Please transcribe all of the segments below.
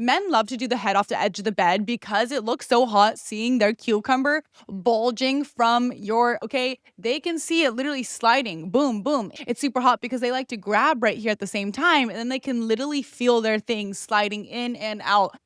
Men love to do the head off the edge of the bed because it looks so hot seeing their cucumber bulging from they can see it literally sliding, boom, boom. It's super hot because they like to grab right here at the same time, and then they can literally feel their things sliding in and out.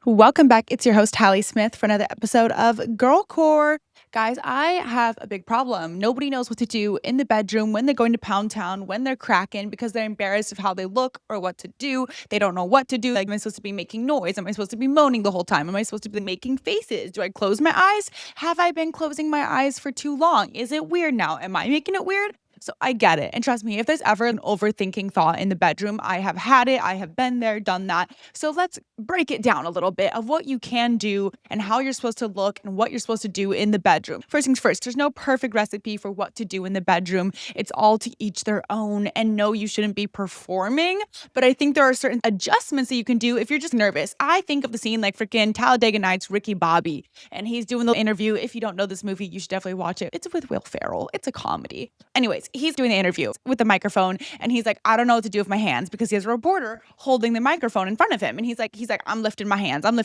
Welcome back. It's your host, Hallismmith, for another episode of Girl Core. Guys, I have a big problem. Nobody knows what to do in the bedroom when they're going to Pound Town, when they're cracking, because they're embarrassed of how they look or what to do. They don't know what to do. Like, am I supposed to be making noise? Am I supposed to be moaning the whole time? Am I supposed to be making faces? Do I close my eyes? Have I been closing my eyes for too long? Is it weird now? Am I making it weird? So I get it. And trust me, if there's ever an overthinking thought in the bedroom, I have had it. I have been there, done that. So let's break it down a little bit of what you can do and how you're supposed to look and what you're supposed to do in the bedroom. First things first, there's no perfect recipe for what to do in the bedroom. It's all to each their own. And no, you shouldn't be performing. But I think there are certain adjustments that you can do if you're just nervous. I think of the scene like freaking Talladega Nights, Ricky Bobby, and he's doing the interview. If you don't know this movie, you should definitely watch it. It's with Will Ferrell. It's a comedy. Anyways, he's doing the interview with the microphone, and he's like, I don't know what to do with my hands, because he has a reporter holding the microphone in front of him. And he's like, I'm lifting my hands. And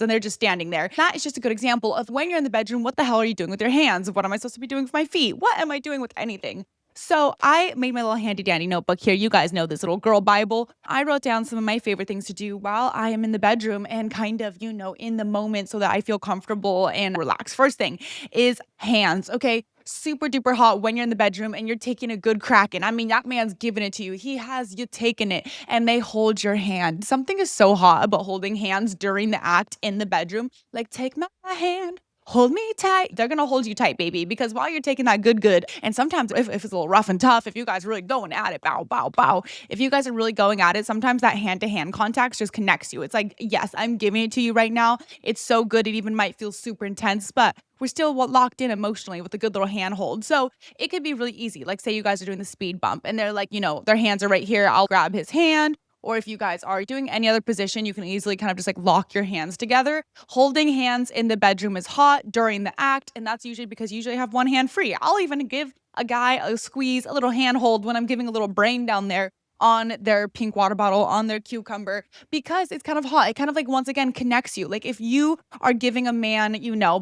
they're just standing there. That is just a good example of when you're in the bedroom, what the hell are you doing with your hands? What am I supposed to be doing with my feet? What am I doing with anything? So I made my little handy dandy notebook here. You guys know this little girl Bible. I wrote down some of my favorite things to do while I am in the bedroom and kind of, in the moment so that I feel comfortable and relaxed. First thing is hands, okay? Super duper hot when you're in the bedroom and you're taking a good cracking. I mean, that man's giving it to you. He has you taking it, and they hold your hand. Something is so hot about holding hands during the act in the bedroom. Like, take my hand. Hold me tight. They're going to hold you tight, baby, because while you're taking that good, and sometimes if it's a little rough and tough, if you guys are really going at it, bow, bow, bow. If you guys are really going at it, sometimes that hand-to-hand contact just connects you. It's like, yes, I'm giving it to you right now. It's so good. It even might feel super intense, but we're still locked in emotionally with a good little handhold. So it could be really easy. Like, say you guys are doing the speed bump and they're like, their hands are right here. I'll grab his hand. Or if you guys are doing any other position, you can easily kind of just like lock your hands together. Holding hands in the bedroom is hot during the act. And that's usually because you usually have one hand free. I'll even give a guy a squeeze, a little handhold when I'm giving a little brain down there on their pink water bottle, on their cucumber, because it's kind of hot. It kind of like, once again, connects you. Like, if you are giving a man,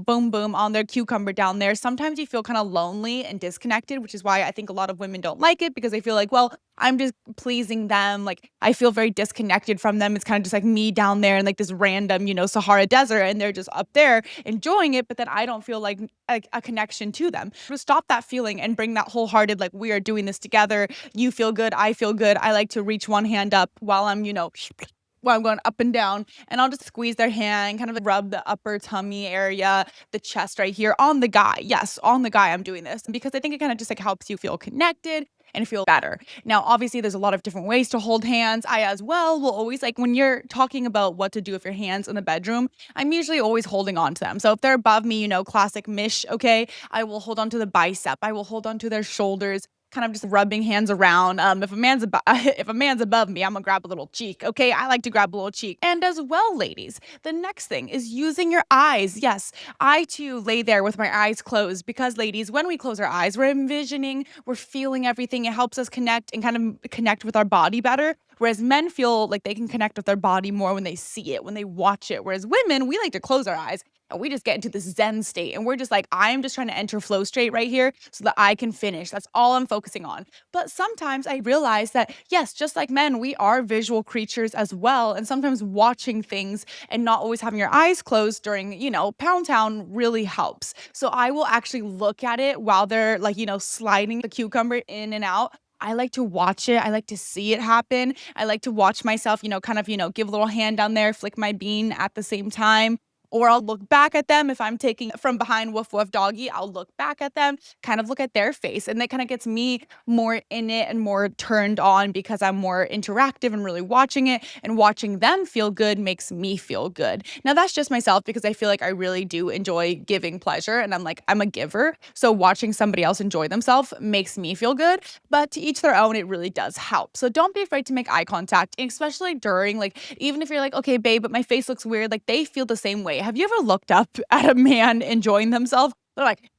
boom, boom on their cucumber down there, sometimes you feel kind of lonely and disconnected, which is why I think a lot of women don't like it, because they feel like, well, I'm just pleasing them. Like, I feel very disconnected from them. It's kind of just like me down there in like this random, Sahara desert, and they're just up there enjoying it, but then I don't feel like a connection to them. So stop that feeling and bring that wholehearted, like, we are doing this together. You feel good. I feel good. I like to reach one hand up while I'm, while I'm going up and down, and I'll just squeeze their hand, kind of rub the upper tummy area, the chest right here on the guy. Yes, on the guy I'm doing this, because I think it kind of just like helps you feel connected and feel better. Now, obviously, there's a lot of different ways to hold hands. I as well will always, like, when you're talking about what to do with your hands in the bedroom, I'm usually always holding on to them. So if they're above me, classic mish, okay, I will hold on to the bicep. I will hold on to their shoulders, kind of just rubbing hands around. If a man's above me, I'm gonna grab a little cheek. Okay, I like to grab a little cheek. And as well, ladies, the next thing is using your eyes. Yes, I too lay there with my eyes closed, because, ladies, when we close our eyes, we're envisioning, we're feeling everything. It helps us connect and kind of connect with our body better. Whereas men feel like they can connect with their body more when they see it, when they watch it. Whereas women, we like to close our eyes and we just get into this Zen state, and we're just like, I'm just trying to enter flow state right here so that I can finish. That's all I'm focusing on. But sometimes I realize that, yes, just like men, we are visual creatures as well. And sometimes watching things and not always having your eyes closed during, Pound Town really helps. So I will actually look at it while they're like, sliding the cucumber in and out. I like to watch it. I like to see it happen. I like to watch myself, kind of, give a little hand down there, flick my bean at the same time. Or I'll look back at them. If I'm taking from behind woof woof doggy, I'll look back at them, kind of look at their face. And that kind of gets me more in it and more turned on, because I'm more interactive and really watching it, and watching them feel good makes me feel good. Now, that's just myself, because I feel like I really do enjoy giving pleasure, and I'm a giver. So watching somebody else enjoy themselves makes me feel good, but to each their own, it really does help. So don't be afraid to make eye contact, especially during, like, even if you're like, okay, babe, but my face looks weird, like, they feel the same way. Have you ever looked up at a man enjoying themselves? They're like,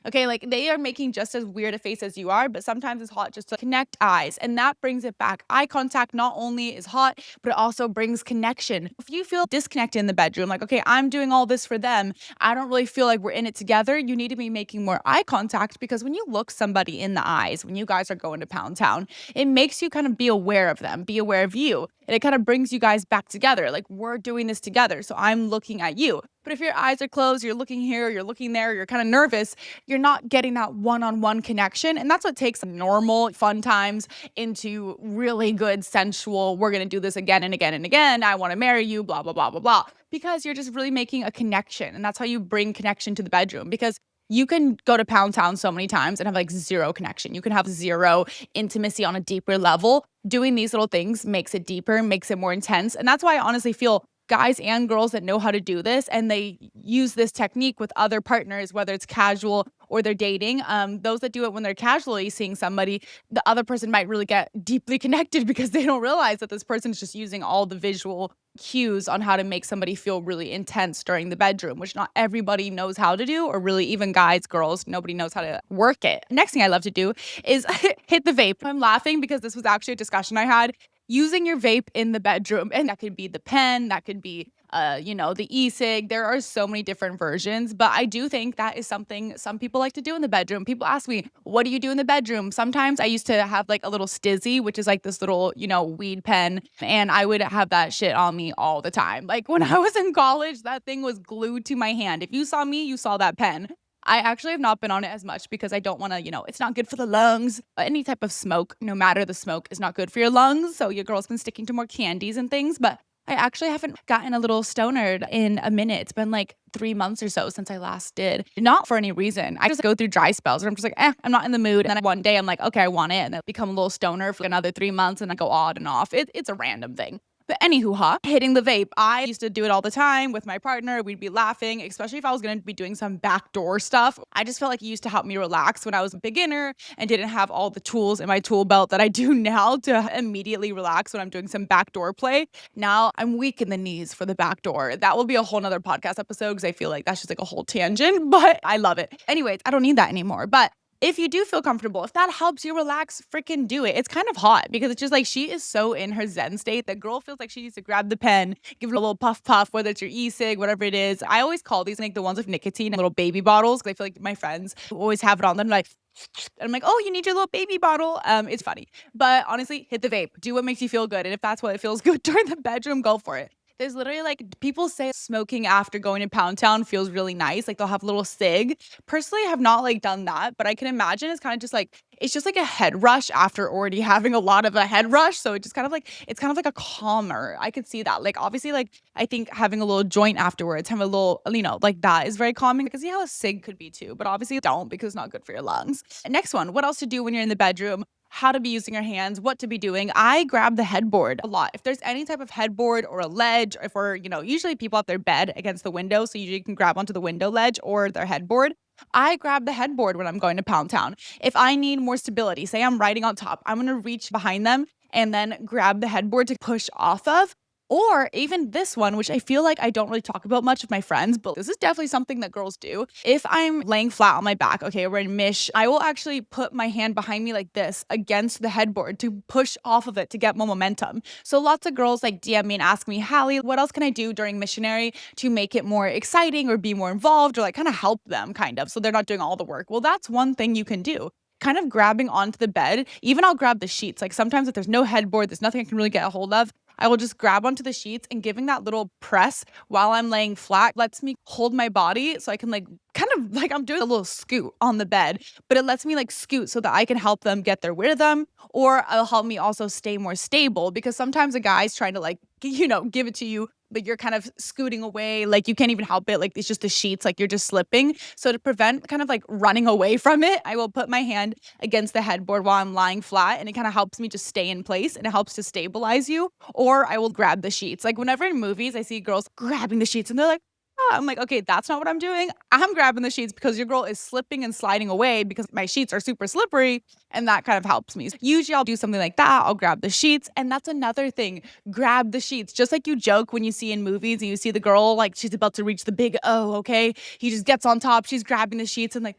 Okay, like they are making just as weird a face as you are, but sometimes it's hot just to connect eyes. And that brings it back. Eye contact not only is hot, but it also brings connection. If you feel disconnected in the bedroom, like, okay, I'm doing all this for them, I don't really feel like we're in it together, you need to be making more eye contact, because when you look somebody in the eyes, when you guys are going to Pound Town, it makes you kind of be aware of them, be aware of you. And it kind of brings you guys back together. Like, we're doing this together. So I'm looking at you. But if your eyes are closed, you're looking here, you're looking there, you're kind of nervous, you're not getting that one-on-one connection. And that's what takes normal fun times into really good sensual, we're going to do this again and again and again. I want to marry you, blah, blah, blah, blah, blah. Because you're just really making a connection. And that's how you bring connection to the bedroom. Because you can go to Pound Town so many times and have like zero connection. You can have zero intimacy on a deeper level. Doing these little things makes it deeper, makes it more intense. And that's why I honestly feel guys and girls that know how to do this and they use this technique with other partners, whether it's casual or they're dating, those that do it when they're casually seeing somebody, the other person might really get deeply connected because they don't realize that this person is just using all the visual cues on how to make somebody feel really intense during the bedroom, which not everybody knows how to do, or really even guys, girls, nobody knows how to work it. Next thing I love to do is hit the vape. I'm laughing because this was actually a discussion I had using your vape in the bedroom. And that could be the pen, that could be, the e-cig. There are so many different versions, but I do think that is something some people like to do in the bedroom. People ask me, what do you do in the bedroom? Sometimes I used to have like a little stizzy, which is like this little, weed pen. And I would have that shit on me all the time. Like when I was in college, that thing was glued to my hand. If you saw me, you saw that pen. I actually have not been on it as much because I don't want to, it's not good for the lungs. Any type of smoke, no matter the smoke, is not good for your lungs. So your girl's been sticking to more candies and things. But I actually haven't gotten a little stonered in a minute. It's been like 3 months or so since I last did. Not for any reason. I just go through dry spells where I'm just like, I'm not in the mood. And then one day I'm like, okay, I want it. And then become a little stoner for another 3 months and I go on and off. It's a random thing. But anywho, hitting the vape. I used to do it all the time with my partner. We'd be laughing, especially if I was going to be doing some backdoor stuff. I just felt like it used to help me relax when I was a beginner and didn't have all the tools in my tool belt that I do now to immediately relax when I'm doing some backdoor play. Now I'm weak in the knees for the backdoor. That will be a whole nother podcast episode because I feel like that's just like a whole tangent, but I love it. Anyways, I don't need that anymore. But if you do feel comfortable, if that helps you relax, freaking do it. It's kind of hot because it's just like she is so in her zen state. The girl feels like she needs to grab the pen, give it a little puff puff, whether it's your e-cig, whatever it is. I always call these like the ones with nicotine, little baby bottles, because I feel like my friends always have it on them. Like, and I'm like, oh, you need your little baby bottle. It's funny. But honestly, hit the vape. Do what makes you feel good. And if that's what it feels good during the bedroom, go for it. There's literally like people say smoking after going to Pound Town feels really nice. Like they'll have a little cig. Personally, I have not like done that, but I can imagine it's kind of just like it's just like a head rush after already having a lot of a head rush. So it just kind of like it's kind of like a calmer. I could see that. Like obviously, like I think having a little joint afterwards, have a little, like that is very calming. Because see how a cig could be too, but obviously don't because it's not good for your lungs. Next one, what else to do when you're in the bedroom? How to be using your hands, what to be doing. I grab the headboard a lot. If there's any type of headboard or a ledge, if we're, usually people have their bed against the window, so usually you can grab onto the window ledge or their headboard. I grab the headboard when I'm going to Pound Town. If I need more stability, say I'm riding on top, I'm gonna reach behind them and then grab the headboard to push off of. Or even this one, which I feel like I don't really talk about much with my friends, but this is definitely something that girls do. If I'm laying flat on my back, okay, we're in mish, I will actually put my hand behind me like this against the headboard to push off of it to get more momentum. So lots of girls like DM me and ask me, Hallie, what else can I do during missionary to make it more exciting or be more involved or like kind of help them kind of so they're not doing all the work? Well, that's one thing you can do. Kind of grabbing onto the bed. Even I'll grab the sheets. Like sometimes if there's no headboard, there's nothing I can really get a hold of, I will just grab onto the sheets and giving that little press while I'm laying flat lets me hold my body so I can like kind of like I'm doing a little scoot on the bed, but it lets me like scoot so that I can help them get their rhythm or it'll help me also stay more stable because sometimes a guy's trying to like, give it to you, but you're kind of scooting away. Like you can't even help it. Like it's just the sheets, like you're just slipping. So to prevent kind of like running away from it, I will put my hand against the headboard while I'm lying flat and it kind of helps me just stay in place and it helps to stabilize you. Or I will grab the sheets. Like whenever in movies I see girls grabbing the sheets and they're like, I'm like, okay, that's not what I'm doing. I'm grabbing the sheets because your girl is slipping and sliding away because my sheets are super slippery and that kind of helps me. So usually I'll do something like that. I'll grab the sheets and that's another thing. Grab the sheets. Just like you joke when you see in movies and you see the girl like she's about to reach the big O, okay? He just gets on top. She's grabbing the sheets and like,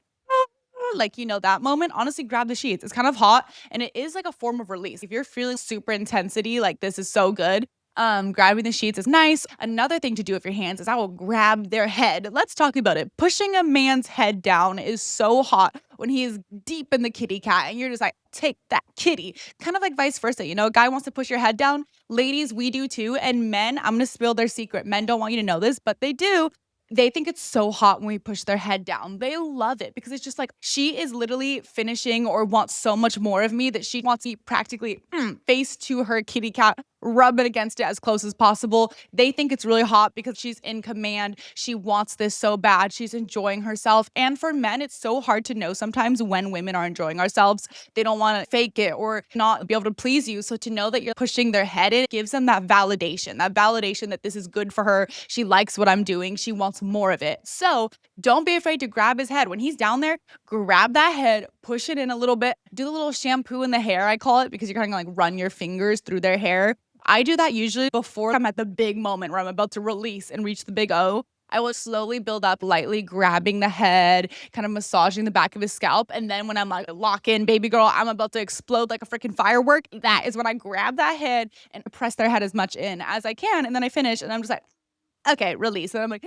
like, that moment, honestly, grab the sheets. It's kind of hot and it is like a form of release. If you're feeling super intensity, like this is so good. Grabbing the sheets is nice. Another thing to do with your hands is I will grab their head. Let's talk about it. Pushing a man's head down is so hot when he is deep in the kitty cat and you're just like, take that kitty. Kind of like vice versa. A guy wants to push your head down. Ladies, we do too. And men, I'm going to spill their secret. Men don't want you to know this, but they do. They think it's so hot when we push their head down. They love it because it's just like she is literally finishing or wants so much more of me that she wants me practically face to her kitty cat, rub it against it as close as possible. They think it's really hot because she's in command. She wants this so bad. She's enjoying herself. And for men, it's so hard to know sometimes when women are enjoying ourselves. They don't want to fake it or not be able to please you. So to know that you're pushing their head in gives them that validation that this is good for her. She likes what I'm doing. She wants more of it. So don't be afraid to grab his head. When he's down there, grab that head, push it in a little bit, do the little shampoo in the hair, I call it, because you're kind of like run your fingers through their hair. I do that usually before I'm at the big moment where I'm about to release and reach the big O. I will slowly build up, lightly grabbing the head, kind of massaging the back of his scalp. And then when I'm like, lock in, baby girl, I'm about to explode like a freaking firework, that is when I grab that head and press their head as much in as I can. And then I finish and I'm just like, okay, release. And I'm like,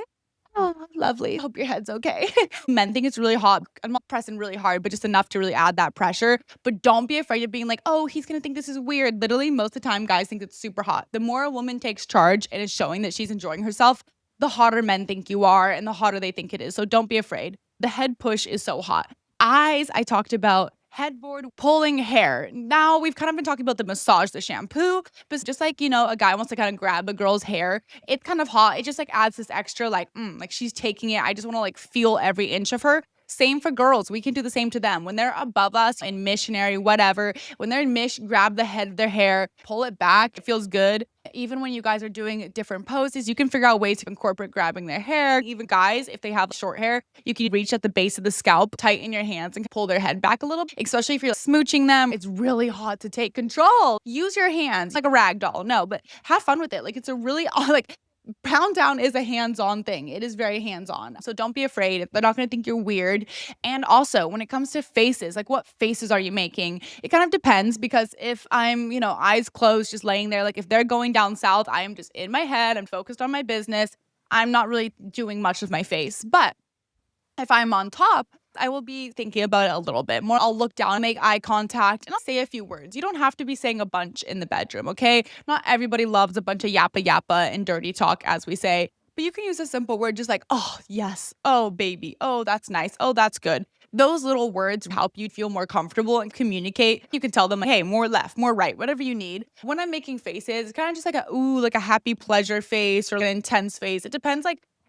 oh, lovely. Hope your head's okay. Men think it's really hot. I'm not pressing really hard, but just enough to really add that pressure. But don't be afraid of being like, oh, he's going to think this is weird. Literally, most of the time, guys think it's super hot. The more a woman takes charge and is showing that she's enjoying herself, the hotter men think you are and the hotter they think it is. So don't be afraid. The head push is so hot. Eyes, I talked about. Headboard, pulling hair. Now we've kind of been talking about the massage, the shampoo, but just like, a guy wants to kind of grab a girl's hair, it's kind of hot. It just like adds this extra like she's taking it. I just want to like feel every inch of her. Same for girls. We can do the same to them. When they're above us in missionary, whatever, when they're in grab the head of their hair, pull it back. It feels good. Even when you guys are doing different poses, you can figure out ways to incorporate grabbing their hair. Even guys, if they have short hair, you can reach at the base of the scalp, tighten your hands and pull their head back a little, especially if you're smooching them. It's really hot to take control. Use your hands like a rag doll. No, but have fun with it. Like it's a really pound down is a hands-on thing. It is very hands-on. So don't be afraid. They're not going to think you're weird. And also when it comes to faces, like what faces are you making? It kind of depends because if I'm, eyes closed, just laying there, like if they're going down south, I am just in my head. I'm focused on my business. I'm not really doing much with my face. But if I'm on top, I will be thinking about it a little bit more. I'll look down, make eye contact, and I'll say a few words. You don't have to be saying a bunch in the bedroom, okay? Not everybody loves a bunch of yappa yappa and dirty talk, as we say. But you can use a simple word just like, oh, yes. Oh, baby. Oh, that's nice. Oh, that's good. Those little words help you feel more comfortable and communicate. You can tell them, hey, more left, more right, whatever you need. When I'm making faces, it's kind of just like like a happy pleasure face or an intense face. It depends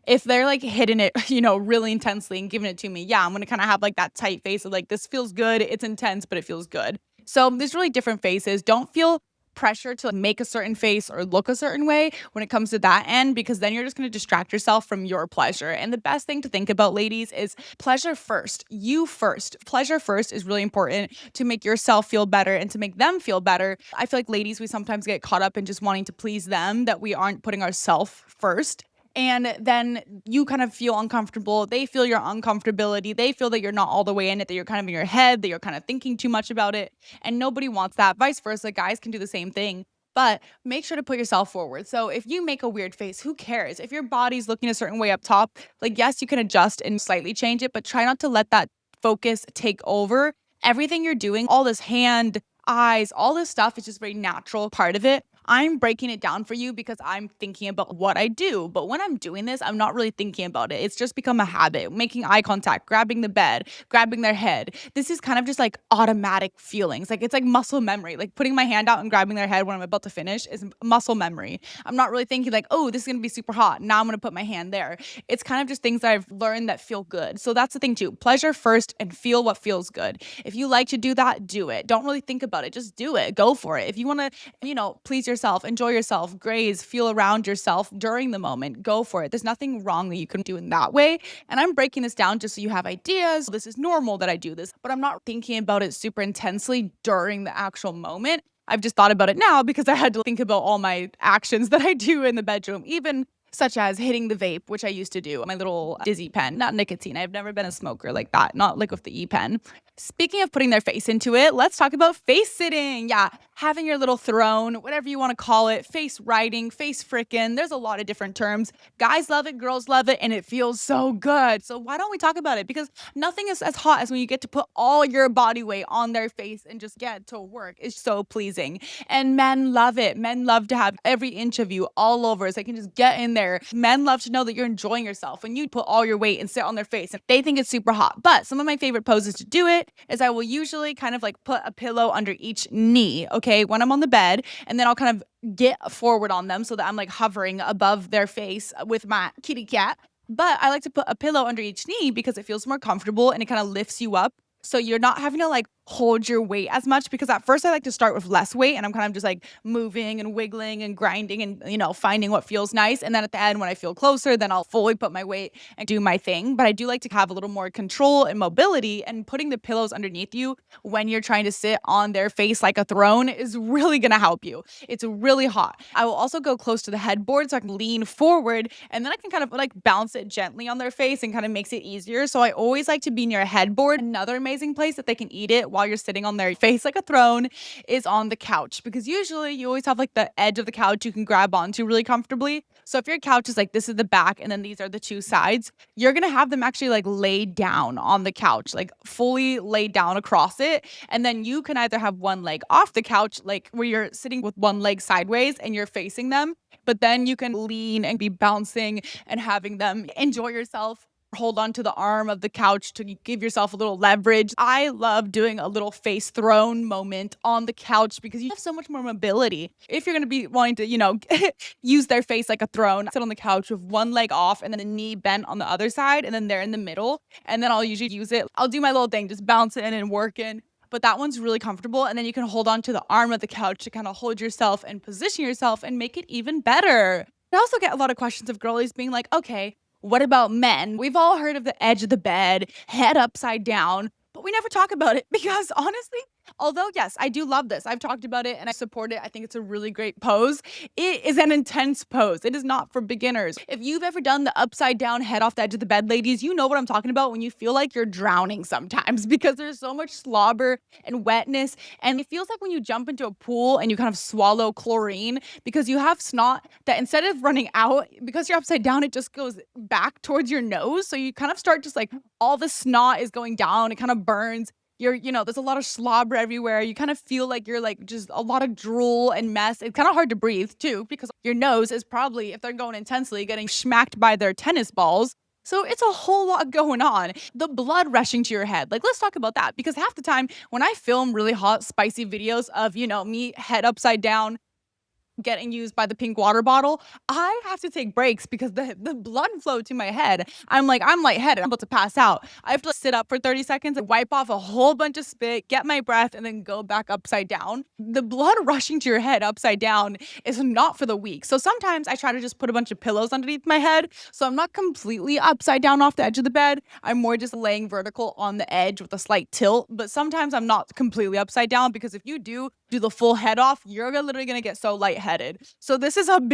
if they're like hitting it, really intensely and giving it to me, yeah, I'm going to kind of have like that tight face of like, this feels good. It's intense, but it feels good. So there's really different faces. Don't feel pressure to make a certain face or look a certain way when it comes to that end, because then you're just going to distract yourself from your pleasure. And the best thing to think about, ladies, is pleasure first. You first. Pleasure first is really important to make yourself feel better and to make them feel better. I feel like ladies, we sometimes get caught up in just wanting to please them, that we aren't putting ourselves first. And then you kind of feel uncomfortable. They feel your uncomfortability. They feel that you're not all the way in it, that you're kind of in your head, that you're kind of thinking too much about it. And nobody wants that. Vice versa, guys can do the same thing. But make sure to put yourself forward. So if you make a weird face, who cares? If your body's looking a certain way up top, like, yes, you can adjust and slightly change it, but try not to let that focus take over. Everything you're doing, all this hand, eyes, all this stuff is just a very natural part of it. I'm breaking it down for you because I'm thinking about what I do. But when I'm doing this, I'm not really thinking about it. It's just become a habit. Making eye contact, grabbing the bed, grabbing their head. This is kind of just like automatic feelings. Like it's like muscle memory. Like putting my hand out and grabbing their head when I'm about to finish is muscle memory. I'm not really thinking like, oh, this is going to be super hot. Now I'm going to put my hand there. It's kind of just things that I've learned that feel good. So that's the thing too. Pleasure first and feel what feels good. If you like to do that, do it. Don't really think about it. Just do it. Go for it. If you want to, please yourself, enjoy yourself, graze, feel around yourself during the moment, go for it. There's nothing wrong that you can do in that way. And I'm breaking this down just so you have ideas. This is normal that I do this, but I'm not thinking about it super intensely during the actual moment. I've just thought about it now because I had to think about all my actions that I do in the bedroom. Even such as hitting the vape, which I used to do, my little dizzy pen, not nicotine. I've never been a smoker like that, not like with the e-pen. Speaking of putting their face into it, let's talk about face sitting. Yeah, having your little throne, whatever you want to call it, face riding, face frickin'. There's a lot of different terms. Guys love it, girls love it, and it feels so good. So why don't we talk about it? Because nothing is as hot as when you get to put all your body weight on their face and just get to work. It's so pleasing. And men love it. Men love to have every inch of you all over so they can just get in there. Men love to know that you're enjoying yourself when you put all your weight and sit on their face, and they think it's super hot. But some of my favorite poses to do it is I will usually kind of like put a pillow under each knee, okay, when I'm on the bed, and then I'll kind of get forward on them so that I'm like hovering above their face with my kitty cat. But I like to put a pillow under each knee because it feels more comfortable and it kind of lifts you up. So you're not having to like hold your weight as much, because at first I like to start with less weight and I'm kind of just like moving and wiggling and grinding and, you know, finding what feels nice. And then at the end, when I feel closer, then I'll fully put my weight and do my thing. But I do like to have a little more control and mobility, and putting the pillows underneath you when you're trying to sit on their face like a throne is really going to help you. It's really hot. I will also go close to the headboard so I can lean forward, and then I can kind of like bounce it gently on their face and kind of makes it easier. So I always like to be near a headboard. Another amazing place that they can eat it while you're sitting on their face like a throne is on the couch, because usually you always have like the edge of the couch you can grab onto really comfortably. So if your couch is like, this is the back and then these are the two sides, you're gonna have them actually like laid down on the couch, like fully laid down across it. And then you can either have one leg off the couch, like where you're sitting with one leg sideways and you're facing them, but then you can lean and be bouncing and having them enjoy yourself. Hold on to the arm of the couch to give yourself a little leverage. I love doing a little face throne moment on the couch because you have so much more mobility. If you're going to be wanting to, you know, use their face like a throne, sit on the couch with one leg off and then a knee bent on the other side, and then they're in the middle. And then I'll usually use it. I'll do my little thing, just bouncing and working. But that one's really comfortable. And then you can hold on to the arm of the couch to kind of hold yourself and position yourself and make it even better. I also get a lot of questions of girlies being like, okay, what about men? We've all heard of the edge of the bed, head upside down, but we never talk about it because honestly, although yes, I do love this. I've talked about it and I support it. I think it's a really great pose. It is an intense pose. It is not for beginners. If you've ever done the upside down head off the edge of the bed, ladies, you know what I'm talking about when you feel like you're drowning sometimes because there's so much slobber and wetness. And it feels like when you jump into a pool and you kind of swallow chlorine because you have snot that instead of running out, because you're upside down, it just goes back towards your nose. So you kind of start just like all the snot is going down. It kind of burns. There's a lot of slobber everywhere. You kind of feel like you're like just a lot of drool and mess. It's kind of hard to breathe too, because your nose is probably, if they're going intensely, getting smacked by their tennis balls. So it's a whole lot going on. The blood rushing to your head. Like, let's talk about that, because half the time when I film really hot, spicy videos of, me head upside down, getting used by the pink water bottle, I have to take breaks because the blood flow to my head. I'm lightheaded. I'm about to pass out. I have to sit up for 30 seconds and wipe off a whole bunch of spit, get my breath, and then go back upside down. The blood rushing to your head upside down is not for the weak. So sometimes I try to just put a bunch of pillows underneath my head. So I'm not completely upside down off the edge of the bed. I'm more just laying vertical on the edge with a slight tilt. But sometimes I'm not completely upside down, because if you do the full head off, you're literally gonna get so lightheaded. So this is an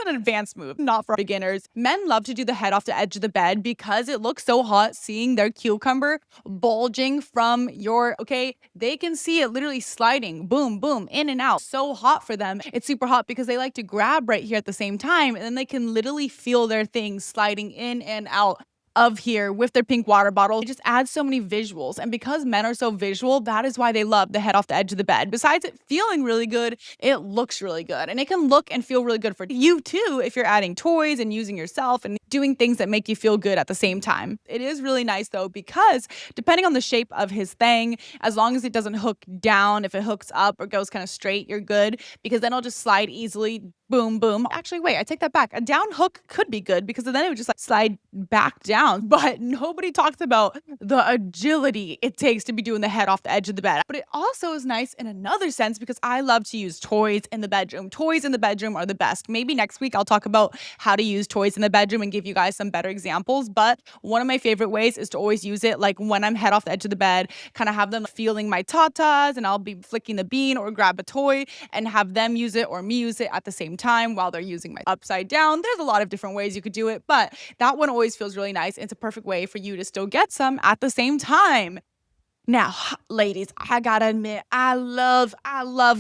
advanced move, not for beginners. Men love to do the head off the edge of the bed because it looks so hot seeing their cucumber bulging from they can see it literally sliding, boom, boom, in and out. So hot for them. It's super hot because they like to grab right here at the same time, and then they can literally feel their things sliding in and out of here with their pink water bottle. It just adds so many visuals. And because men are so visual, that is why they love the head off the edge of the bed. Besides it feeling really good, it looks really good. And it can look and feel really good for you too if you're adding toys and using yourself and doing things that make you feel good at the same time. It is really nice though, because depending on the shape of his thing, as long as it doesn't hook down, if it hooks up or goes kind of straight, you're good, because then it'll just slide easily. Boom, boom. Actually, wait, I take that back. A down hook could be good because then it would just like slide back down. But nobody talks about the agility it takes to be doing the head off the edge of the bed. But it also is nice in another sense because I love to use toys in the bedroom. Toys in the bedroom are the best. Maybe next week I'll talk about how to use toys in the bedroom and give give you guys some better examples, but one of my favorite ways is to always use it like when I'm head off the edge of the bed, kind of have them feeling my tatas and I'll be flicking the bean or grab a toy and have them use it or me use it at the same time while they're using my upside down. There's a lot of different ways you could do it, but that one always feels really nice. It's a perfect way for you to still get some at the same time. Now, ladies, I gotta admit, I love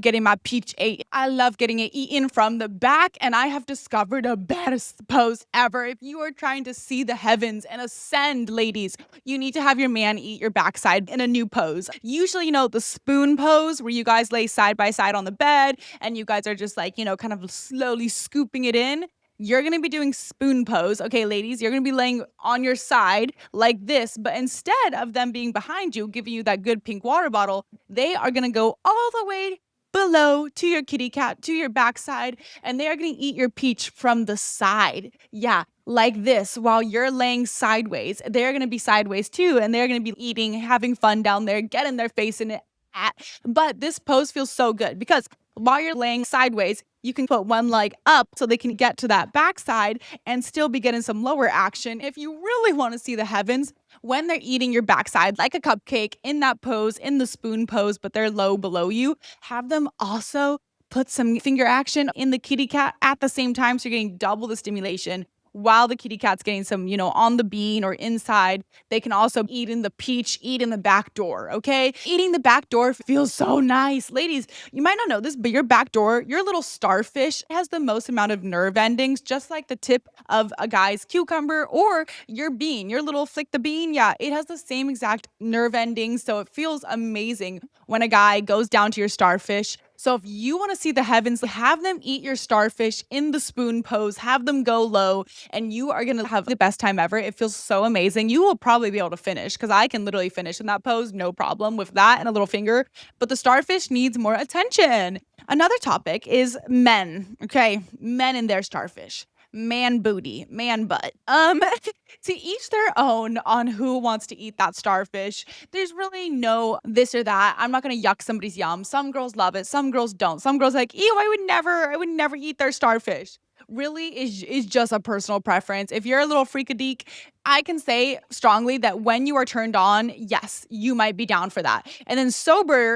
getting my peach ate. I love getting it eaten from the back, and I have discovered a best pose ever. If you are trying to see the heavens and ascend, ladies, you need to have your man eat your backside in a new pose. Usually, the spoon pose where you guys lay side by side on the bed and you guys are just like, kind of slowly scooping it in. You're gonna be doing spoon pose. Okay, ladies, you're gonna be laying on your side like this, but instead of them being behind you, giving you that good pink water bottle, they are gonna go all the way below to your kitty cat, to your backside, and they are gonna eat your peach from the side. Yeah, like this, while you're laying sideways. They're gonna be sideways too, and they're gonna be eating, having fun down there, getting their face in it. But this pose feels so good because while you're laying sideways, you can put one leg up so they can get to that backside and still be getting some lower action. If you really want to see the heavens, when they're eating your backside like a cupcake in that pose, in the spoon pose, but they're low below you, have them also put some finger action in the kitty cat at the same time. So you're getting double the stimulation while the kitty cat's getting some, on the bean or inside. They can also eat in the peach, eat in the back door, okay? Eating the back door feels so nice. Ladies, you might not know this, but your back door, your little starfish has the most amount of nerve endings, just like the tip of a guy's cucumber or your bean, your little flick the bean. Yeah, it has the same exact nerve endings. So it feels amazing when a guy goes down to your starfish. So if you want to see the heavens, have them eat your starfish in the spoon pose, have them go low, and you are going to have the best time ever. It feels so amazing. You will probably be able to finish because I can literally finish in that pose, no problem with that and a little finger. But the starfish needs more attention. Another topic is men, okay? Men and their starfish. Man booty, man butt. To each their own on who wants to eat that starfish. There's really no this or that. I'm not gonna yuck somebody's yum. Some girls love it, some girls don't. Some girls like, ew, I would never eat their starfish. Really is just a personal preference. If you're a little freakadeek, I can say strongly that when you are turned on, yes, you might be down for that. And then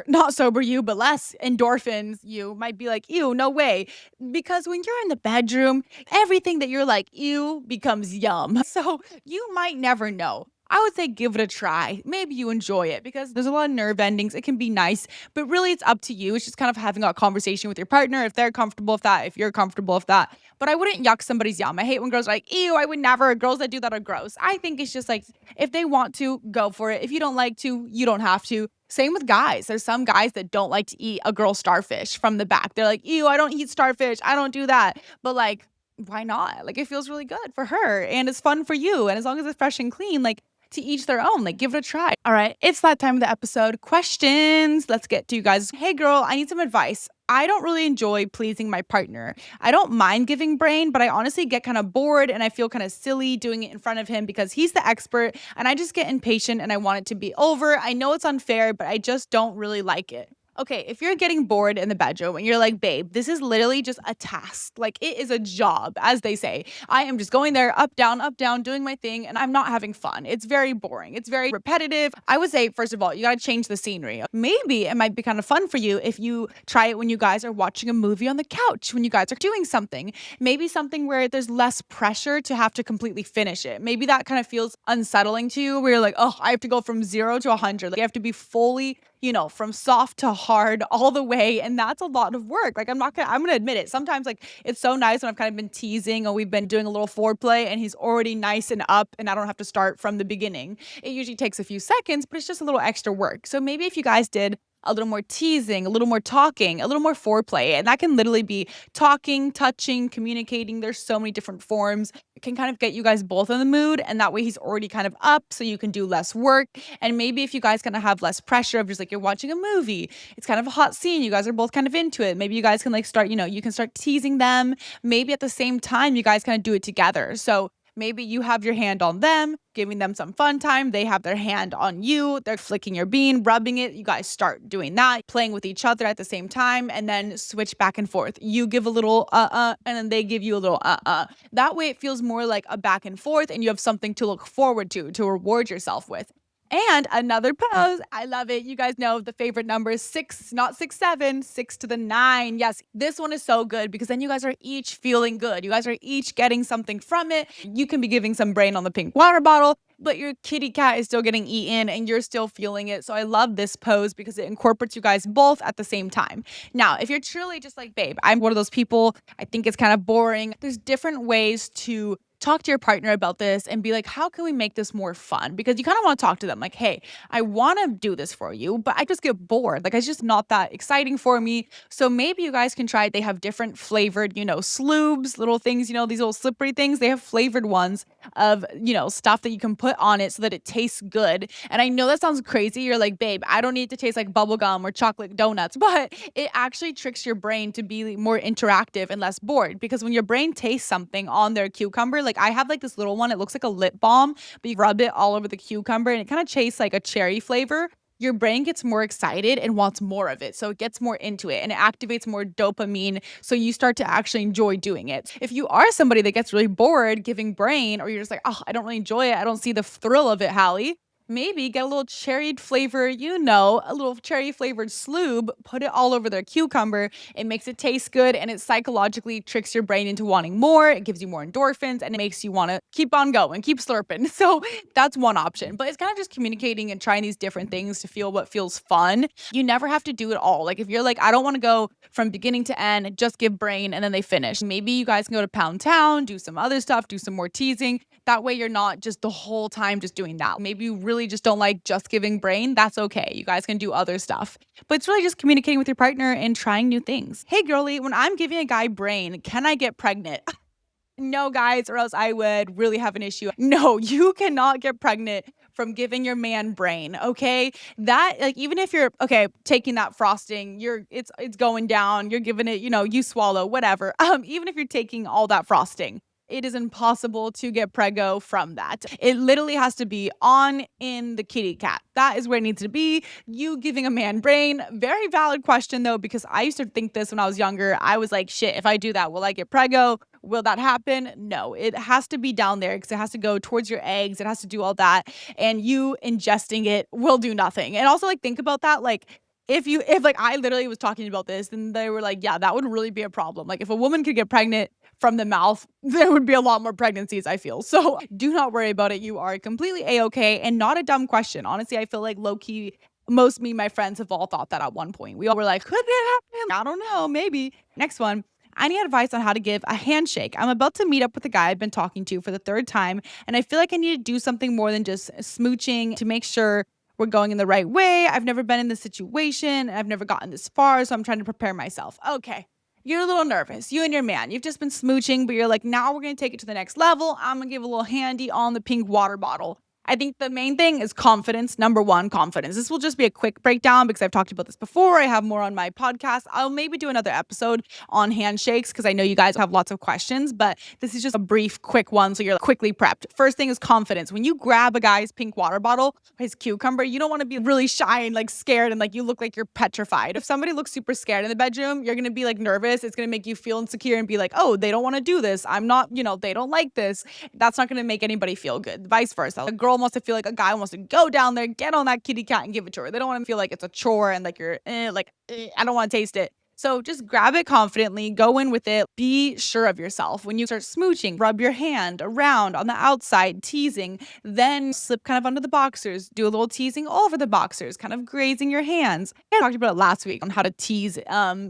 not sober you, but less endorphins, you might be like, ew, no way. Because when you're in the bedroom, everything that you're like, ew, becomes yum. So you might never know. I would say give it a try. Maybe you enjoy it because there's a lot of nerve endings. It can be nice, but really it's up to you. It's just kind of having a conversation with your partner if they're comfortable with that, if you're comfortable with that. But I wouldn't yuck somebody's yum. I hate when girls are like, ew, I would never. Girls that do that are gross. I think it's just like, if they want to, go for it. If you don't like to, you don't have to. Same with guys. There's some guys that don't like to eat a girl starfish from the back. They're like, ew, I don't eat starfish. I don't do that. But like, why not? Like, it feels really good for her and it's fun for you. And as long as it's fresh and clean, like, to each their own, like give it a try. All right, it's that time of the episode. Questions. Let's get to you guys. Hey girl, I need some advice. I don't really enjoy pleasing my partner. I don't mind giving brain, but I honestly get kind of bored and I feel kind of silly doing it in front of him because he's the expert and I just get impatient and I want it to be over. I know it's unfair, but I just don't really like it. Okay, if you're getting bored in the bedroom and you're like, babe, this is literally just a task. Like, it is a job, as they say. I am just going there, up, down, doing my thing, and I'm not having fun. It's very boring. It's very repetitive. I would say, first of all, you gotta change the scenery. Maybe it might be kind of fun for you if you try it when you guys are watching a movie on the couch, when you guys are doing something. Maybe something where there's less pressure to have to completely finish it. Maybe that kind of feels unsettling to you, where you're like, oh, I have to go from 0 to 100. Like, you have to be fully, from soft to hard all the way. And that's a lot of work. Like, I'm gonna admit it. Sometimes like it's so nice when I've kind of been teasing or we've been doing a little foreplay and he's already nice and up and I don't have to start from the beginning. It usually takes a few seconds, but it's just a little extra work. So maybe if you guys did a little more teasing, a little more talking, a little more foreplay. And that can literally be talking, touching, communicating. There's so many different forms. It can kind of get you guys both in the mood. And that way he's already kind of up so you can do less work. And maybe if you guys kind of have less pressure of just like you're watching a movie, it's kind of a hot scene. You guys are both kind of into it. Maybe you guys can like start, you can start teasing them. Maybe at the same time, you guys kind of do it together. So Maybe you have your hand on them, giving them some fun time. They have their hand on you. They're flicking your bean, rubbing it. You guys start doing that, playing with each other at the same time, and then switch back and forth. You give a little and then they give you a little That way it feels more like a back and forth, and you have something to look forward to reward yourself with. And another pose, I love it. You guys know the favorite number is 6, not 6, 7, 6 to the 9. Yes, this one is so good because then you guys are each feeling good. You guys are each getting something from it. You can be giving some brain on the pink water bottle, but your kitty cat is still getting eaten and you're still feeling it. So I love this pose because it incorporates you guys both at the same time. Now, if you're truly just like, babe, I'm one of those people, I think it's kind of boring. There's different ways to talk to your partner about this and be like, how can we make this more fun? Because you kind of want to talk to them like, hey, I want to do this for you, but I just get bored. Like, it's just not that exciting for me. So maybe you guys can try, they have different flavored, sloobs, little things, these little slippery things. They have flavored ones of, stuff that you can put on it so that it tastes good. And I know that sounds crazy. You're like, babe, I don't need it to taste like bubblegum or chocolate donuts, but it actually tricks your brain to be more interactive and less bored. Because when your brain tastes something on their cucumber, like I have like this little one, it looks like a lip balm, but you rub it all over the cucumber and it kind of tastes like a cherry flavor. Your brain gets more excited and wants more of it. So it gets more into it and it activates more dopamine. So you start to actually enjoy doing it. If you are somebody that gets really bored giving brain, or you're just like, oh, I don't really enjoy it, I don't see the thrill of it, Hallie, maybe get a little cherry flavor, a little cherry flavored sloob, put it all over their cucumber. It makes it taste good and it psychologically tricks your brain into wanting more. It gives you more endorphins and it makes you want to keep on going, keep slurping. So that's one option. But it's kind of just communicating and trying these different things to feel what feels fun. You never have to do it all. Like if you're like, I don't want to go from beginning to end, just give brain and then they finish. Maybe you guys can go to Pound Town, do some other stuff, do some more teasing. That way you're not just the whole time just doing that. Maybe you really just don't like just giving brain. That's okay. You guys can do other stuff. But it's really just communicating with your partner and trying new things. Hey girlie, when I'm giving a guy brain, can I get pregnant? No, guys, or else I would really have an issue. No, you cannot get pregnant from giving your man brain, okay? That, like, even if you're taking that frosting, it's going down, you're giving it, you swallow, whatever. Even if you're taking all that frosting, it is impossible to get preggo from that. It literally has to be on in the kitty cat. That is where it needs to be. You giving a man brain. Very valid question though, because I used to think this when I was younger. I was like, shit, if I do that, will I get preggo? Will that happen? No, it has to be down there because it has to go towards your eggs. It has to do all that. And you ingesting it will do nothing. And also like think about that. Like if like I literally was talking about this and they were like, yeah, that would really be a problem. Like if a woman could get pregnant from the mouth, there would be a lot more pregnancies, I feel. So do not worry about it. You are completely A-okay and not a dumb question. Honestly, I feel like low-key, most me and my friends have all thought that at one point. We all were like, could that happen? I don't know, maybe. Next one. I need advice on how to give a handshake. I'm about to meet up with a guy I've been talking to for the third time, and I feel like I need to do something more than just smooching to make sure we're going in the right way. I've never been in this situation. I've never gotten this far, so I'm trying to prepare myself. Okay. You're a little nervous. You and your man, you've just been smooching, but you're like, now we're going to take it to the next level. I'm going to give a little handy on the pink water bottle. I think the main thing is confidence. Number one, confidence. This will just be a quick breakdown because I've talked about this before. I have more on my podcast. I'll maybe do another episode on handshakes because I know you guys have lots of questions, but this is just a brief, quick one so you're quickly prepped. First thing is confidence. When you grab a guy's pink water bottle, his cucumber, you don't want to be really shy and like scared and like you look like you're petrified. If somebody looks super scared in the bedroom, you're going to be like nervous. It's going to make you feel insecure and be like, oh, they don't want to do this. I'm not, they don't like this. That's not going to make anybody feel good. Vice versa. A girl wants to feel like a guy wants to go down there, get on that kitty cat and give it to her. They don't want to feel like it's a chore and like you're I don't want to taste it. So just grab it confidently, go in with it, be sure of yourself. When you start smooching, rub your hand around on the outside, teasing, then slip kind of under the boxers, do a little teasing over the boxers, kind of grazing your hands. I talked about it last week on how to tease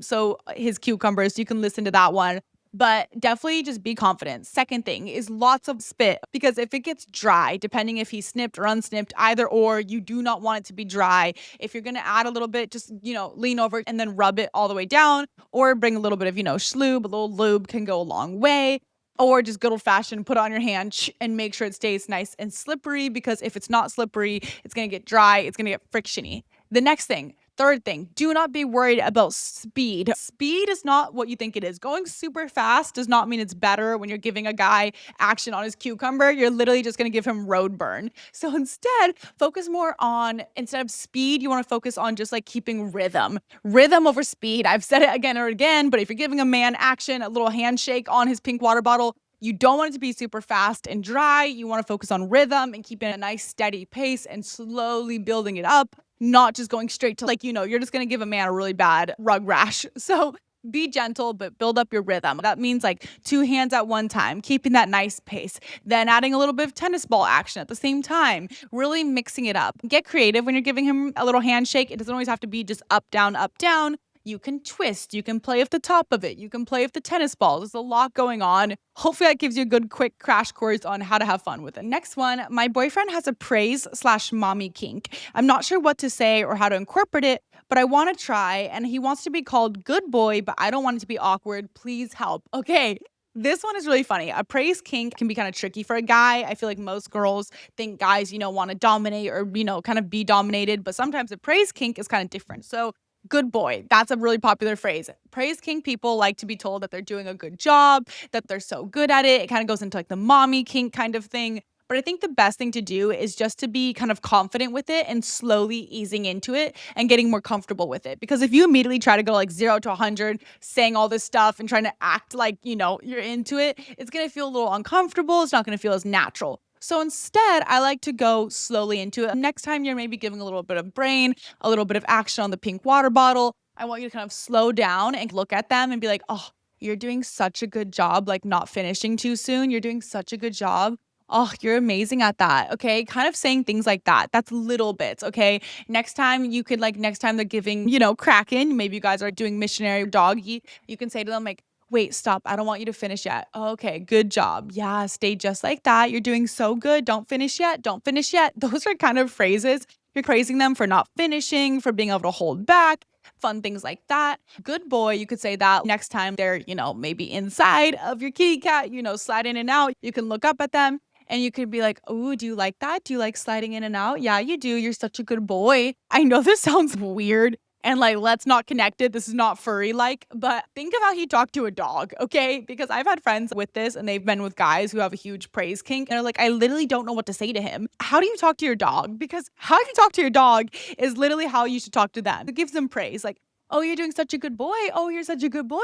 so his cucumbers. You can listen to that one. But definitely just be confident. Second thing is lots of spit, because if it gets dry, depending if he's snipped or unsnipped, either or, you do not want it to be dry. If you're going to add a little bit, just, lean over and then rub it all the way down, or bring a little bit of, schlube. A little lube can go a long way. Or just good old fashioned, put it on your hand and make sure it stays nice and slippery, because if it's not slippery, it's going to get dry. It's going to get frictiony. The next thing, Third thing, do not be worried about speed. Speed is not what you think it is. Going super fast does not mean it's better when you're giving a guy action on his cucumber. You're literally just going to give him road burn. So instead, focus more on, instead of speed, you want to focus on just like keeping rhythm. Rhythm over speed. I've said it again or again, but if you're giving a man action, a little handshake on his pink water bottle, you don't want it to be super fast and dry. You want to focus on rhythm and keeping a nice steady pace and slowly building it up, not just going straight to you're just going to give a man a really bad rug rash. So be gentle, but build up your rhythm. That means like 2 hands at one time, keeping that nice pace, then adding a little bit of tennis ball action at the same time, really mixing it up. Get creative when you're giving him a little handshake. It doesn't always have to be just up, down, up, down. You can twist, you can play with the top of it, you can play with the tennis balls. There's a lot going on. Hopefully that gives you a good quick crash course on how to have fun with it. Next one, my boyfriend has a praise/mommy kink. I'm not sure what to say or how to incorporate it, but I want to try, and he wants to be called good boy, but I don't want it to be awkward. Please help. Okay. This one is really funny. A praise kink can be kind of tricky for a guy. I feel like most girls think guys, want to dominate or, kind of be dominated, but sometimes a praise kink is kind of different. So good boy. That's a really popular phrase. Praise kink people like to be told that they're doing a good job, that they're so good at it. It kind of goes into like the mommy kink kind of thing. But I think the best thing to do is just to be kind of confident with it and slowly easing into it and getting more comfortable with it. Because if you immediately try to go like 0 to 100, saying all this stuff and trying to act like, you're into it, it's going to feel a little uncomfortable. It's not going to feel as natural. So instead, I like to go slowly into it. Next time you're maybe giving a little bit of brain, a little bit of action on the pink water bottle, I want you to kind of slow down and look at them and be like, oh, you're doing such a good job, like not finishing too soon. You're doing such a good job. Oh, you're amazing at that. Okay. Kind of saying things like that. That's little bits. Okay. Next time you could next time they're giving, Kraken, maybe you guys are doing missionary doggy. You can say to them like, wait, stop. I don't want you to finish yet. Okay, good job. Yeah, stay just like that. You're doing so good. Don't finish yet. Don't finish yet. Those are kind of phrases. You're praising them for not finishing, for being able to hold back, fun things like that. Good boy, you could say that next time they're, maybe inside of your kitty cat, slide in and out. You can look up at them and you could be like, oh, do you like that? Do you like sliding in and out? Yeah, you do. You're such a good boy. I know this sounds weird. And let's not connect it. This is not furry but think of how he talked to a dog, okay? Because I've had friends with this and they've been with guys who have a huge praise kink. And they're like, I literally don't know what to say to him. How do you talk to your dog? Because how you talk to your dog is literally how you should talk to them. It gives them praise. Like, oh, you're doing such a good boy. Oh, you're such a good boy.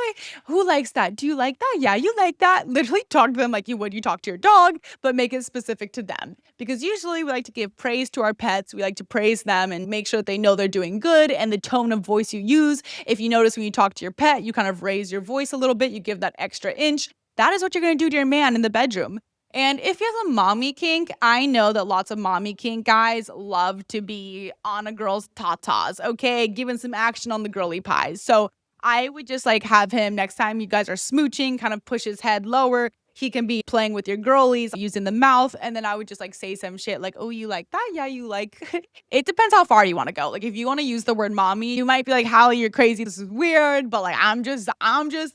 Who likes that? Do you like that? Yeah, you like that. Literally talk to them like you would you talk to your dog, but make it specific to them. Because usually we like to give praise to our pets. We like to praise them and make sure that they know they're doing good. And the tone of voice you use, if you notice when you talk to your pet, you kind of raise your voice a little bit. You give that extra inch. That is what you're going to do to your man in the bedroom. And if you have a mommy kink, I know that lots of mommy kink guys love to be on a girl's tatas, okay? Giving some action on the girly pies. So I would just have him next time you guys are smooching, kind of push his head lower. He can be playing with your girlies, using the mouth. And then I would just say some shit like, oh, you like that? Yeah, you like. It depends how far you want to go. If you want to use the word mommy, you might be like, Hallie, you're crazy. This is weird. But I'm just,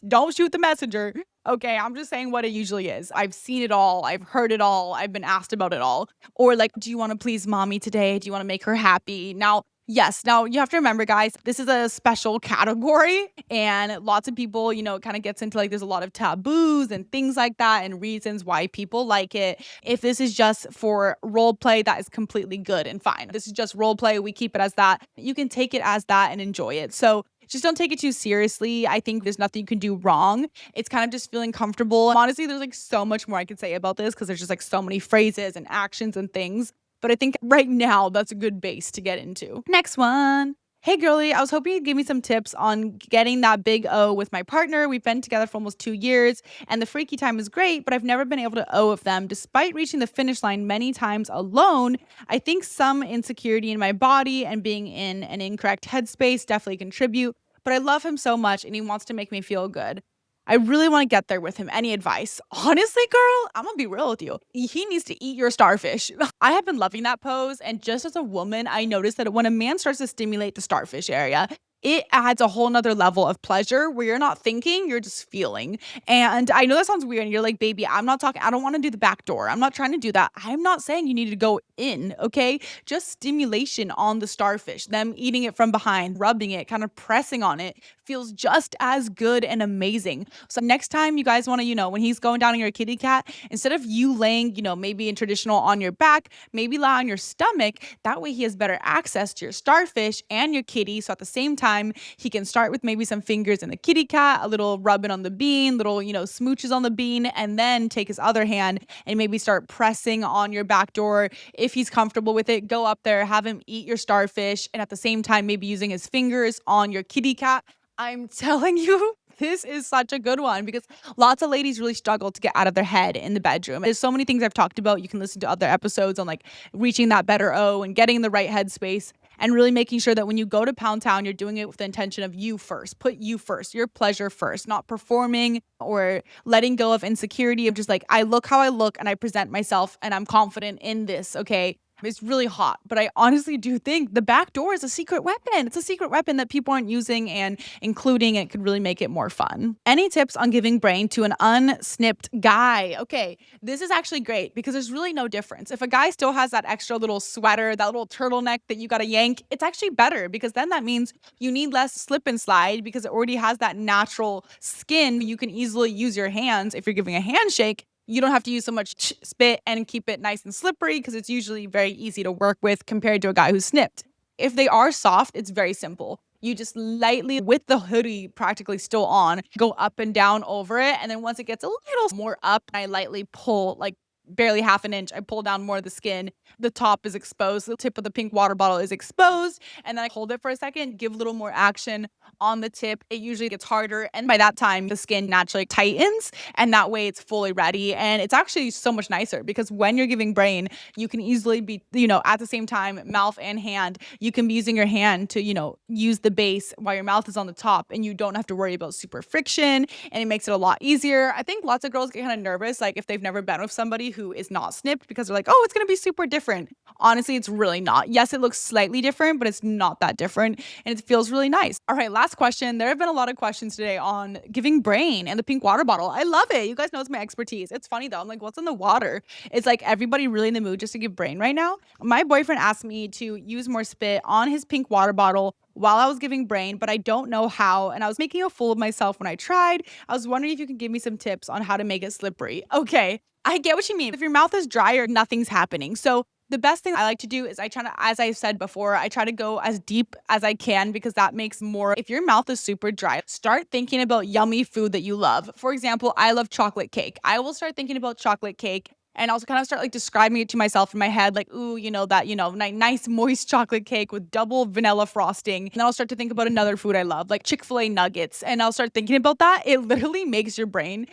don't shoot the messenger. Okay, I'm just saying what it usually is. I've seen it all. I've heard it all. I've been asked about it all. Or do you want to please mommy today? Do you want to make her happy? Now, yes. Now, you have to remember, guys, this is a special category. And lots of people, it kind of gets into there's a lot of taboos and things like that and reasons why people like it. If this is just for role play, that is completely good and fine. This is just role play. We keep it as that. You can take it as that and enjoy it. So just don't take it too seriously. I think there's nothing you can do wrong. It's kind of just feeling comfortable. Honestly, there's so much more I could say about this because there's just so many phrases and actions and things. But I think right now that's a good base to get into. Next one. Hey girlie, I was hoping you'd give me some tips on getting that big O with my partner. We've been together for almost 2 years and the freaky time is great, but I've never been able to O with them despite reaching the finish line many times alone. I think some insecurity in my body and being in an incorrect headspace definitely contribute, but I love him so much and he wants to make me feel good. I really want to get there with him. Any advice? Honestly, girl, I'm gonna be real with you. He needs to eat your starfish. I have been loving that pose. And just as a woman, I noticed that when a man starts to stimulate the starfish area, it adds a whole nother level of pleasure where you're not thinking, you're just feeling. And I know that sounds weird. And you're like, baby, I'm not talking, I don't want to do the back door. I'm not trying to do that. I'm not saying you need to go in, okay? Just stimulation on the starfish, them eating it from behind, rubbing it, kind of pressing on it feels just as good and amazing. So next time you guys want to, when he's going down on your kitty cat, instead of you laying, maybe in traditional on your back, maybe lie on your stomach. That way he has better access to your starfish and your kitty. So at the same time, he can start with maybe some fingers in the kitty cat, a little rubbing on the bean, little, smooches on the bean, and then take his other hand and maybe start pressing on your back door. If he's comfortable with it, go up there, have him eat your starfish, and at the same time, maybe using his fingers on your kitty cat. I'm telling you, this is such a good one because lots of ladies really struggle to get out of their head in the bedroom. There's so many things I've talked about. You can listen to other episodes on like reaching that better O and getting in the right headspace and really making sure that when you go to Pound Town, you're doing it with the intention of you first. Put you first, your pleasure first, not performing or letting go of insecurity of just like, I look how I look and I present myself and I'm confident in this, okay? It's really hot, but I honestly do think the back door is a secret weapon. It's a secret weapon that people aren't using, and including it could really make it more fun. Any tips on giving brain to an unsnipped guy? Okay, this is actually great because there's really no difference. If a guy still has that extra little sweater, that little turtleneck that you gotta yank, it's actually better because then that means you need less slip and slide because it already has that natural skin. You can easily use your hands if you're giving a handshake. You don't have to use so much spit and keep it nice and slippery because it's usually very easy to work with compared to a guy who's snipped. If they are soft, it's very simple. You just lightly, with the hoodie practically still on, go up and down over it. And then once it gets a little more up, I lightly pull, like barely half an inch. I pull down more of the skin. The top is exposed. The tip of the pink water bottle is exposed. And then I hold it for a second, give a little more action on the tip. It usually gets harder. And by that time, the skin naturally tightens. And that way it's fully ready. And it's actually so much nicer because when you're giving brain, you can easily be, at the same time, mouth and hand, you can be using your hand to, use the base while your mouth is on the top. And you don't have to worry about super friction. And it makes it a lot easier. I think lots of girls get kind of nervous, like if they've never been with somebody who is not snipped because they're like, oh, it's going to be super different. Honestly, it's really not. Yes, it looks slightly different, but it's not that different. And it feels really nice. All right, last question. There have been a lot of questions today on giving brain and the pink water bottle. I love it. You guys know it's my expertise. It's funny though. I'm like, what's in the water? It's like everybody really in the mood just to give brain right now. My boyfriend asked me to use more spit on his pink water bottle while I was giving brain, but I don't know how. And I was making a fool of myself when I tried. I was wondering if you could give me some tips on how to make it slippery. Okay, I get what you mean. If your mouth is dry or nothing's happening. So the best thing I like to do is as I said before, I try to go as deep as I can because that makes more. If your mouth is super dry, start thinking about yummy food that you love. For example, I love chocolate cake. I will start thinking about chocolate cake and also kind of start like describing it to myself in my head, like, ooh, nice moist chocolate cake with double vanilla frosting. And then I'll start to think about another food I love, like Chick-fil-A nuggets. And I'll start thinking about that. It literally makes your brain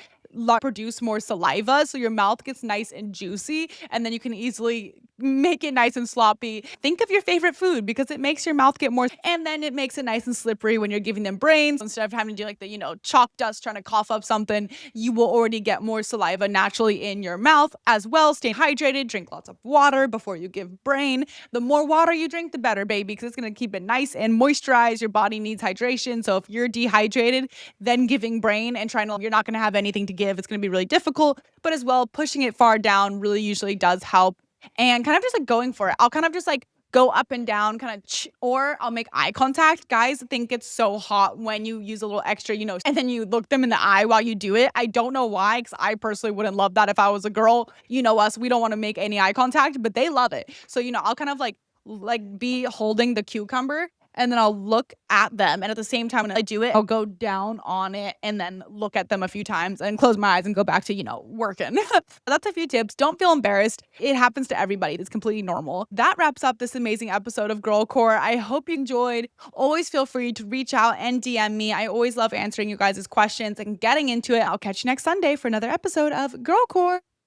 produce more saliva so your mouth gets nice and juicy, and then you can easily make it nice and sloppy. Think of your favorite food because it makes your mouth get more, and then it makes it nice and slippery when you're giving them brains. Instead of having to do like the chalk dust trying to cough up something, you will already get more saliva naturally in your mouth as well. Stay hydrated, drink lots of water before you give brain. The more water you drink, the better, baby, because it's going to keep it nice and moisturized. Your body needs hydration, so if you're dehydrated, then giving brain and you're not going to have anything to give. It's going to be really difficult, but as well, pushing it far down really usually does help. And kind of just like going for it. I'll kind of just like go up and down, or I'll make eye contact. Guys think it's so hot when you use a little extra, and then you look them in the eye while you do it. I don't know why, because I personally wouldn't love that if I was a girl. You know us, we don't want to make any eye contact, but they love it. So, I'll kind of like be holding the cucumber, and then I'll look at them. And at the same time, when I do it, I'll go down on it and then look at them a few times and close my eyes and go back to, working. That's a few tips. Don't feel embarrassed. It happens to everybody. It's completely normal. That wraps up this amazing episode of Girl Core. I hope you enjoyed. Always feel free to reach out and DM me. I always love answering you guys' questions and getting into it. I'll catch you next Sunday for another episode of Girl Core.